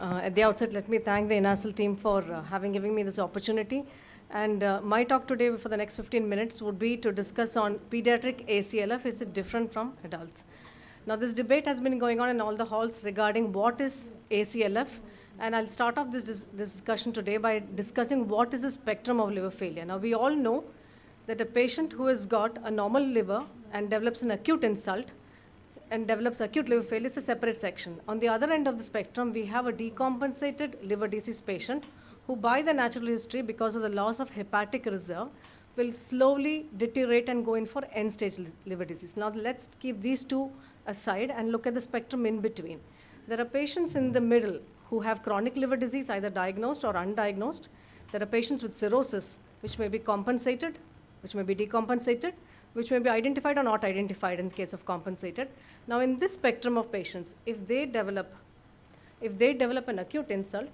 At the outset, let me thank the INASL team for giving me this opportunity. And my talk today for the next 15 minutes would be to discuss on pediatric ACLF. Is it different from adults? Now, this debate has been going on in all the halls regarding what is ACLF. And I'll start off this discussion today by discussing what is the spectrum of liver failure. Now, we all know that a patient who has got a normal liver and develops an acute insult and develops acute liver failure is a separate section. On the other end of the spectrum, we have a decompensated liver disease patient who, by the natural history, because of the loss of hepatic reserve, will slowly deteriorate and go in for end-stage liver disease. Now, let's keep these two aside and look at the spectrum in between. There are patients in the middle who have chronic liver disease, either diagnosed or undiagnosed. There are patients with cirrhosis, which may be compensated, which may be decompensated, which may be identified or not identified in the case of compensated. Now, in this spectrum of patients, if they develop an acute insult,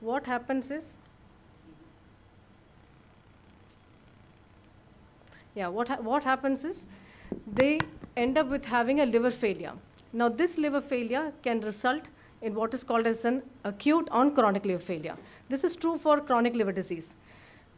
what happens is, what happens is they end up with having a liver failure. Now, this liver failure can result in what is called as an acute on chronic liver failure. This is true for chronic liver disease.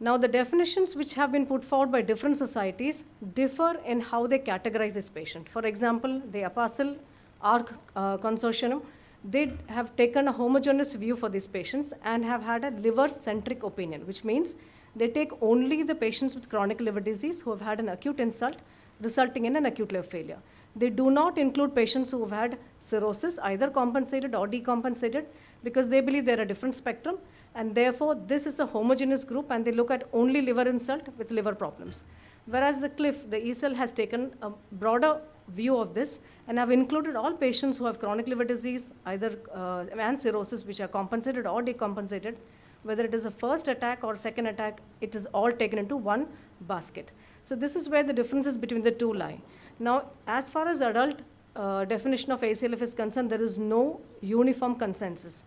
Now, the definitions which have been put forward by different societies differ in how they categorize this patient. For example, the APASL ARC consortium, they have taken a homogeneous view for these patients and have had a liver-centric opinion, which means they take only the patients with chronic liver disease who have had an acute insult resulting in an acute liver failure. They do not include patients who have had cirrhosis, either compensated or decompensated, because they believe they're a different spectrum, and therefore this is a homogeneous group and they look at only liver insult with liver problems. Whereas the ESL has taken a broader view of this and have included all patients who have chronic liver disease, either and cirrhosis, which are compensated or decompensated. Whether it is a first attack or second attack, it is all taken into one basket. So this is where the differences between the two lie. Now, as far as adult definition of ACLF is concerned, there is no uniform consensus.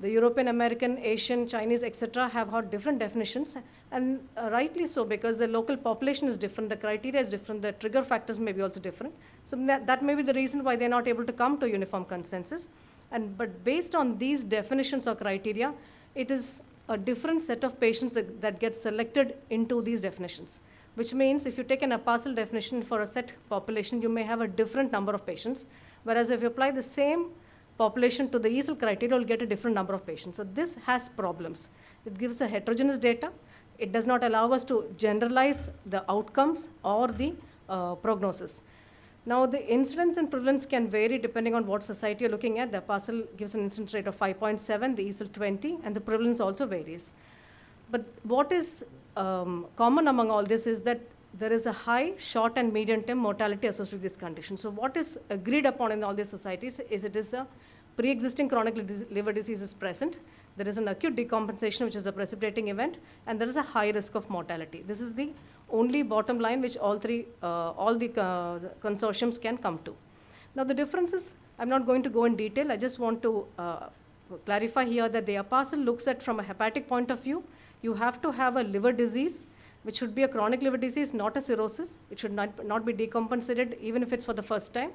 The European, American, Asian, Chinese, etc. have had different definitions, and rightly so, because the local population is different, the criteria is different, the trigger factors may be also different. So that may be the reason why they're not able to come to a uniform consensus. But based on these definitions or criteria, it is a different set of patients that get selected into these definitions, which means if you take an APASL definition for a set population, you may have a different number of patients, whereas if you apply the same population to the ESL criteria, you'll get a different number of patients. So this has problems. It gives a heterogeneous data. It does not allow us to generalize the outcomes or the prognosis. Now, the incidence and prevalence can vary depending on what society you're looking at. The APASL gives an incidence rate of 5.7, the ESL 20, and the prevalence also varies. But what is common among all this is that there is a high short and medium term mortality associated with this condition. So what is agreed upon in all these societies is it is a pre-existing chronic liver disease is present. There is an acute decompensation, which is a precipitating event, and there is a high risk of mortality. This is the only bottom line which all the consortiums can come to. Now, the differences, I'm not going to go in detail. I just want to clarify here that the APASL looks at from a hepatic point of view. You have to have a liver disease, which should be a chronic liver disease, not a cirrhosis. It should not be decompensated, even if it's for the first time.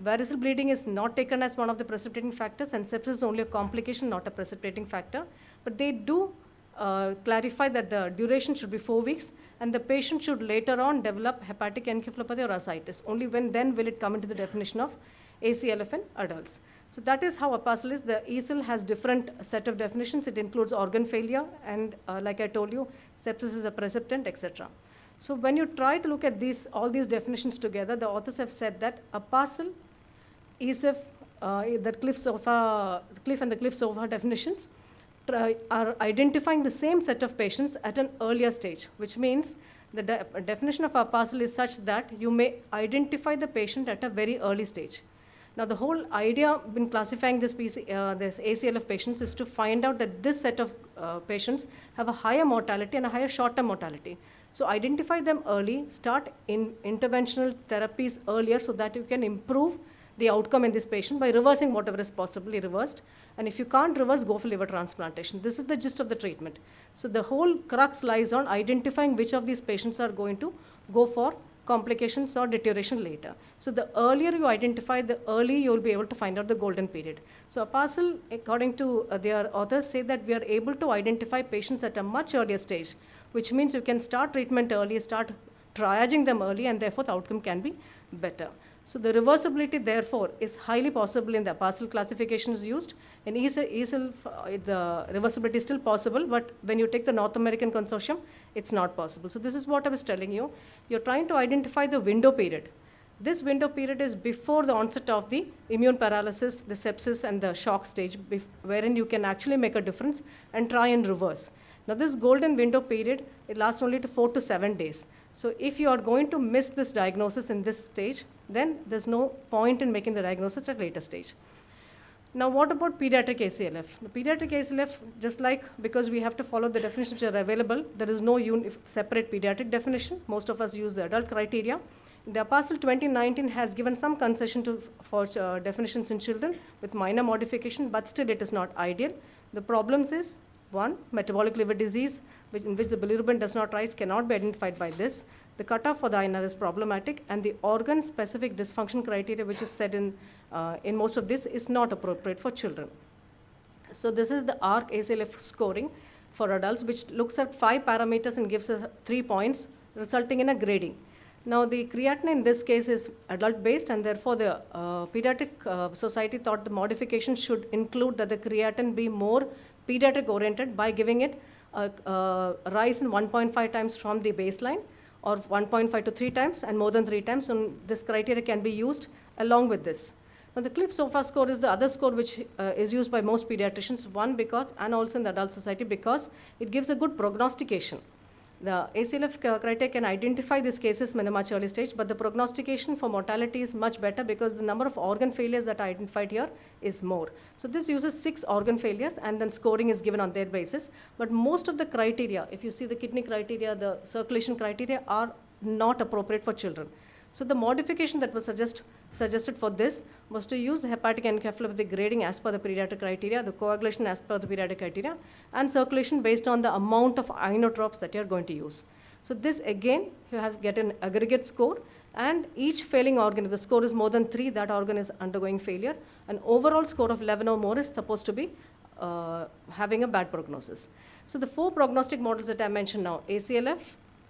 Variceal bleeding is not taken as one of the precipitating factors, and sepsis is only a complication, not a precipitating factor. But they do clarify that the duration should be 4 weeks, and the patient should later on develop hepatic encephalopathy or ascites. Only then will it come into the definition of ACLF in adults. So that is how APASL is. The ESL has different set of definitions. It includes organ failure, and like I told you, sepsis is a precipitant, etc. So when you try to look at all these definitions together, the authors have said that APASL, ESF, the Cliff and the Cliff-Sofa definitions are identifying the same set of patients at an earlier stage, which means the definition of APASL is such that you may identify the patient at a very early stage. Now, the whole idea in classifying this ACLF patients is to find out that this set of patients have a higher mortality and a higher short-term mortality. So identify them early, start in interventional therapies earlier so that you can improve the outcome in this patient by reversing whatever is possibly reversed. And if you can't reverse, go for liver transplantation. This is the gist of the treatment. So the whole crux lies on identifying which of these patients are going to go for complications or deterioration later. So the earlier you identify, the early you will be able to find out the golden period. So APASL, according to their authors, say that we are able to identify patients at a much earlier stage, which means you can start treatment early, start triaging them early, and therefore the outcome can be better. So the reversibility, therefore, is highly possible in the APASL classification is used. In ESL, the reversibility is still possible, but when you take the North American consortium, it's not possible. So this is what I was telling you. You're trying to identify the window period. This window period is before the onset of the immune paralysis, the sepsis, and the shock stage, wherein you can actually make a difference and try and reverse. Now this golden window period, it lasts only to 4 to 7 days. So if you are going to miss this diagnosis in this stage, then there's no point in making the diagnosis at a later stage. Now what about pediatric ACLF? The pediatric ACLF, just like, because we have to follow the definitions which are available, there is no separate pediatric definition. Most of us use the adult criteria. The APASL 2019 has given some concession for definitions in children with minor modification, but still it is not ideal. The problems is, one, metabolic liver disease, in which the bilirubin does not rise, cannot be identified by this. The cutoff for the INR is problematic, and the organ-specific dysfunction criteria, which is said in most of this, is not appropriate for children. So this is the ARC ACLF scoring for adults, which looks at 5 parameters and gives us 3 points, resulting in a grading. Now the creatinine in this case is adult-based, and therefore the Pediatric Society thought the modification should include that the creatinine be more pediatric-oriented by giving it a rise in 1.5 times from the baseline, or 1.5 to 3 times, and more than 3 times, and this criteria can be used along with this. Now the Cliff SOFA score is the other score which is used by most pediatricians, one because, and also in the adult society, because it gives a good prognostication. The ACLF criteria can identify these cases in a much early stage, but the prognostication for mortality is much better because the number of organ failures that are identified here is more. So this uses 6 organ failures, and then scoring is given on their basis. But most of the criteria, if you see the kidney criteria, the circulation criteria, are not appropriate for children. So the modification that was suggested for this was to use the hepatic encephalopathy grading as per the pediatric criteria, the coagulation as per the pediatric criteria, and circulation based on the amount of inotropes that you are going to use. So this again, you have get an aggregate score, and each failing organ, if the score is more than 3, that organ is undergoing failure. An overall score of 11 or more is supposed to be having a bad prognosis. So the 4 prognostic models that I mentioned now, ACLF,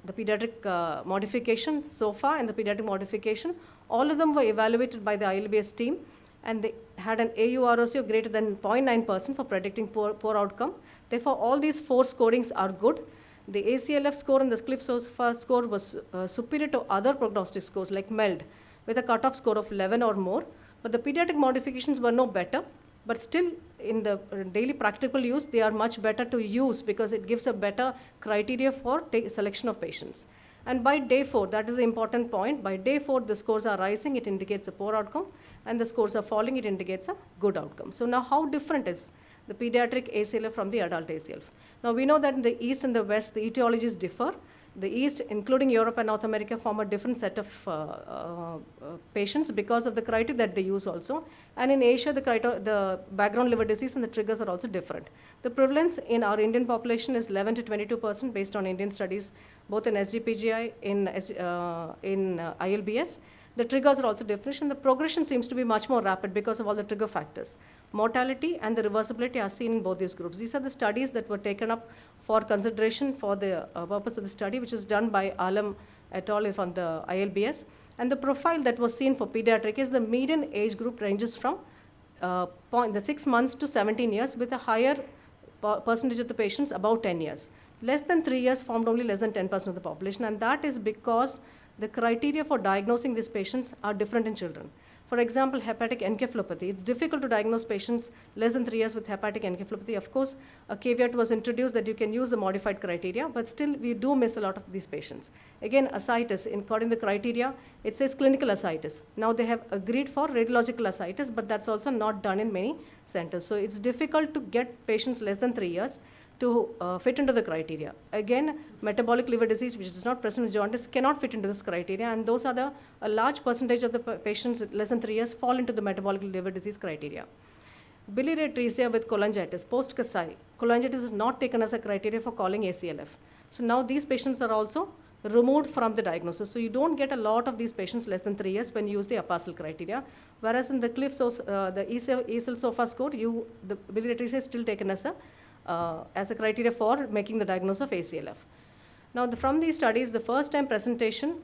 the pediatric modification, SOFA, and the pediatric modification, all of them were evaluated by the ILBS team, and they had an AUROC of greater than 0.9% for predicting poor outcome. Therefore, all these 4 scorings are good. The ACLF score and the Cliff SOFA score was superior to other prognostic scores like MELD, with a cutoff score of 11 or more. But the pediatric modifications were no better, but still in the daily practical use, they are much better to use because it gives a better criteria for selection of patients. And by day 4, that is the important point, by day 4 the scores are rising, it indicates a poor outcome, and the scores are falling, it indicates a good outcome. So now how different is the pediatric ACLF from the adult ACLF? Now we know that in the East and the West, the etiologies differ. The East, including Europe and North America, form a different set of patients because of the criteria that they use also. And in Asia, the background liver disease and the triggers are also different. The prevalence in our Indian population is 11 to 22% based on Indian studies, both in SGPGI, in ILBS. The triggers are also different, and the progression seems to be much more rapid because of all the trigger factors. Mortality and the reversibility are seen in both these groups. These are the studies that were taken up for consideration for the purpose of the study, which is done by Alam et al. From the ILBS. And the profile that was seen for pediatric is the median age group ranges from the 6 months to 17 years, with a higher percentage of the patients about 10 years. Less than 3 years formed only less than 10% of the population, and that is because the criteria for diagnosing these patients are different in children. For example, hepatic encephalopathy. It's difficult to diagnose patients less than 3 years with hepatic encephalopathy. Of course, a caveat was introduced that you can use the modified criteria, but still we do miss a lot of these patients. Again, ascites, according to the criteria, it says clinical ascites. Now they have agreed for radiological ascites, but that's also not done in many centers. So it's difficult to get patients less than 3 years to fit into the criteria. Again, metabolic liver disease, which is not present with jaundice, cannot fit into this criteria, and those are a large percentage of the patients less than 3 years fall into the metabolic liver disease criteria. Biliary atresia with cholangitis, post-Kasai. Cholangitis is not taken as a criteria for calling ACLF. So now these patients are also removed from the diagnosis. So you don't get a lot of these patients less than 3 years when you use the APASL criteria. Whereas in the the ESL SOFA score, the biliary atresia is still taken as a criteria for making the diagnosis of ACLF. Now, from these studies, the first time presentation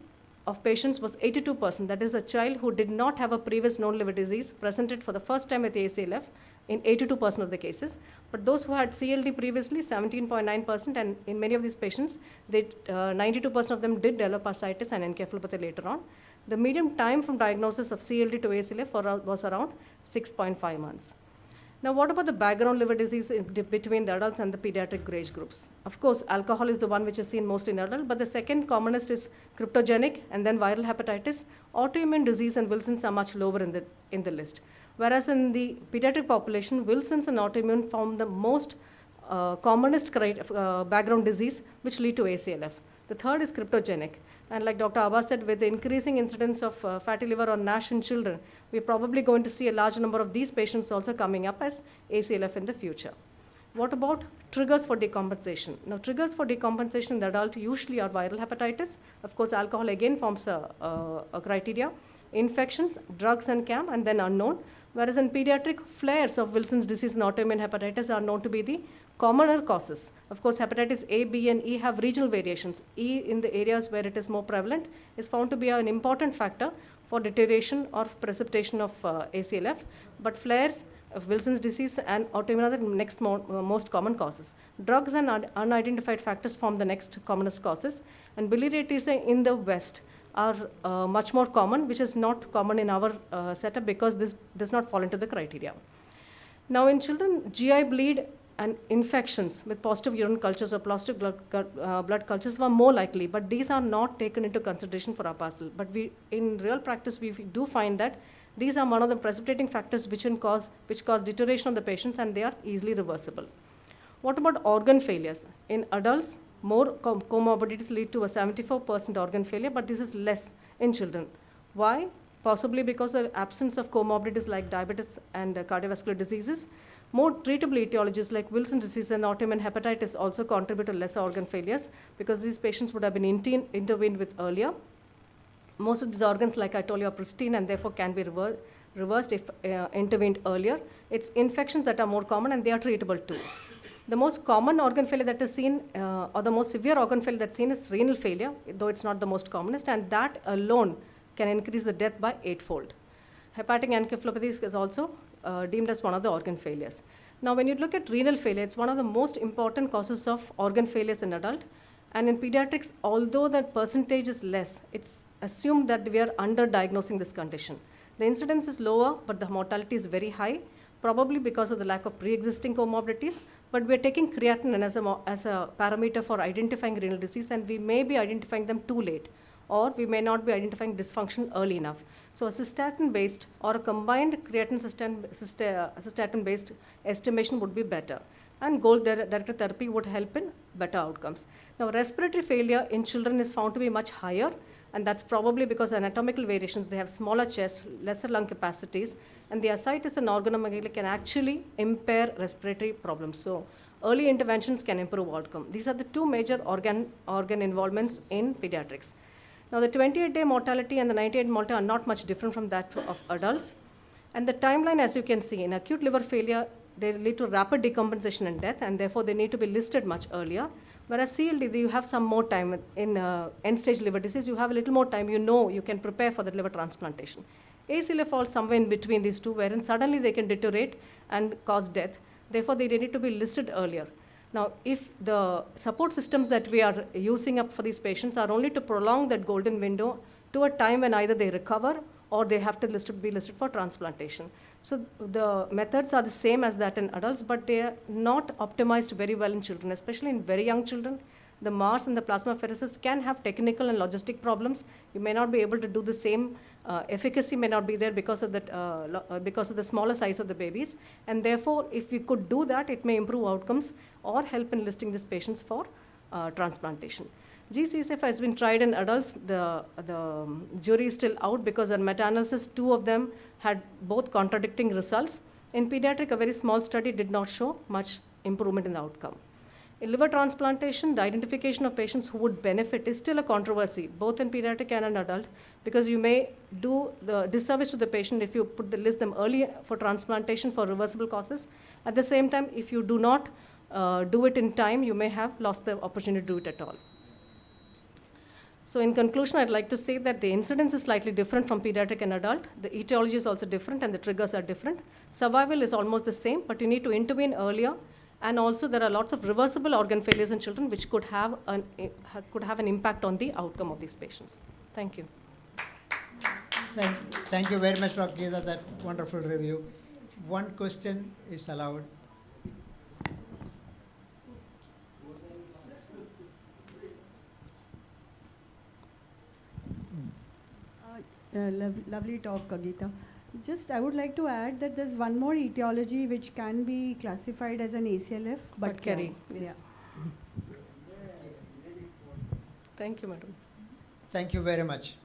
of patients was 82%. That is, a child who did not have a previous known liver disease presented for the first time with ACLF in 82% of the cases. But those who had CLD previously, 17.9%, and in many of these patients, 92% of them did develop ascites and encephalopathy later on. The median time from diagnosis of CLD to ACLF was around 6.5 months. Now, what about the background liver disease between the adults and the pediatric age groups? Of course, alcohol is the one which is seen mostly in adults, but the second commonest is cryptogenic and then viral hepatitis. Autoimmune disease and Wilson's are much lower in the list. Whereas in the pediatric population, Wilson's and autoimmune form the most commonest background disease which lead to ACLF. The third is cryptogenic. And like Dr. Abbas said, with the increasing incidence of fatty liver or NASH in children, we're probably going to see a large number of these patients also coming up as ACLF in the future. What about triggers for decompensation? Now, triggers for decompensation in the adult usually are viral hepatitis. Of course, alcohol again forms a criteria. Infections, drugs and CAM, and then unknown. Whereas in pediatric, flares of Wilson's disease and autoimmune hepatitis are known to be the commoner causes. Of course, hepatitis A, B, and E have regional variations. E, in the areas where it is more prevalent, is found to be an important factor for deterioration or precipitation of ACLF. But flares of Wilson's disease and autoimmune are the next most common causes. Drugs and unidentified factors form the next commonest causes. And biliary atresia in the West are much more common, which is not common in our setup because this does not fall into the criteria. Now, in children, GI bleed and infections with positive urine cultures or positive blood cultures were more likely, but these are not taken into consideration for APASL. But in real practice, we do find that these are one of the precipitating factors which cause deterioration of the patients, and they are easily reversible. What about organ failures? In adults, more comorbidities lead to a 74% organ failure, but this is less in children. Why? Possibly because of the absence of comorbidities like diabetes and cardiovascular diseases. More treatable etiologies like Wilson's disease and autoimmune hepatitis also contribute to lesser organ failures because these patients would have been intervened with earlier. Most of these organs, like I told you, are pristine and therefore can be reversed if intervened earlier. It's infections that are more common and they are treatable too. The most common organ failure that is seen, or the most severe organ failure that's seen is renal failure, though it's not the most commonest, and that alone can increase the death by 8-fold. Hepatic encephalopathy is also deemed as one of the organ failures. Now, when you look at renal failure, it's one of the most important causes of organ failures in adult. And in pediatrics, although that percentage is less, it's assumed that we are underdiagnosing this condition. The incidence is lower, but the mortality is very high, probably because of the lack of pre-existing comorbidities. But we're taking creatinine as a parameter for identifying renal disease, and we may be identifying them too late, or we may not be identifying dysfunction early enough. So a cystatin-based or a combined cystatin-based estimation would be better. And goal-directed therapy would help in better outcomes. Now, respiratory failure in children is found to be much higher, and that's probably because anatomical variations, they have smaller chest, lesser lung capacities, and the ascites and organomegaly can actually impair respiratory problems. So early interventions can improve outcome. These are the two major organ involvements in pediatrics. Now, the 28-day mortality and the 98-day mortality are not much different from that of adults. And the timeline, as you can see, in acute liver failure, they lead to rapid decompensation and death, and therefore they need to be listed much earlier. Whereas CLD, you have some more time. In end-stage liver disease, you have a little more time. You can prepare for the liver transplantation. ACLF falls somewhere in between these two, wherein suddenly they can deteriorate and cause death. Therefore, they need to be listed earlier. Now, if the support systems that we are using up for these patients are only to prolong that golden window to a time when either they recover or they have to be listed for transplantation. So the methods are the same as that in adults, but they are not optimized very well in children, especially in very young children. The MARS and the plasmapheresis can have technical and logistic problems. You may not be able to do the same. Efficacy may not be there because of the smaller size of the babies. And therefore, if we could do that, it may improve outcomes or help in listing these patients for transplantation. G-CSF has been tried in adults. The jury is still out because in meta-analysis, 2 of them had both contradicting results. In pediatric, a very small study did not show much improvement in the outcome. In liver transplantation, the identification of patients who would benefit is still a controversy, both in pediatric and an adult, because you may do the disservice to the patient if you list them early for transplantation for reversible causes. At the same time, if you do not do it in time, you may have lost the opportunity to do it at all. So in conclusion, I'd like to say that the incidence is slightly different from pediatric and adult. The etiology is also different and the triggers are different. Survival is almost the same, but you need to intervene earlier. And also there are lots of reversible organ failures in children which could have an impact on the outcome of these patients. Thank you. Thank you very much, Dr. Geetha, that wonderful review. One question is allowed. Lovely talk, Geetha. Just, I would like to add that there's one more etiology which can be classified as an ACLF, but carry. Yes. Thank you, madam. Thank you very much.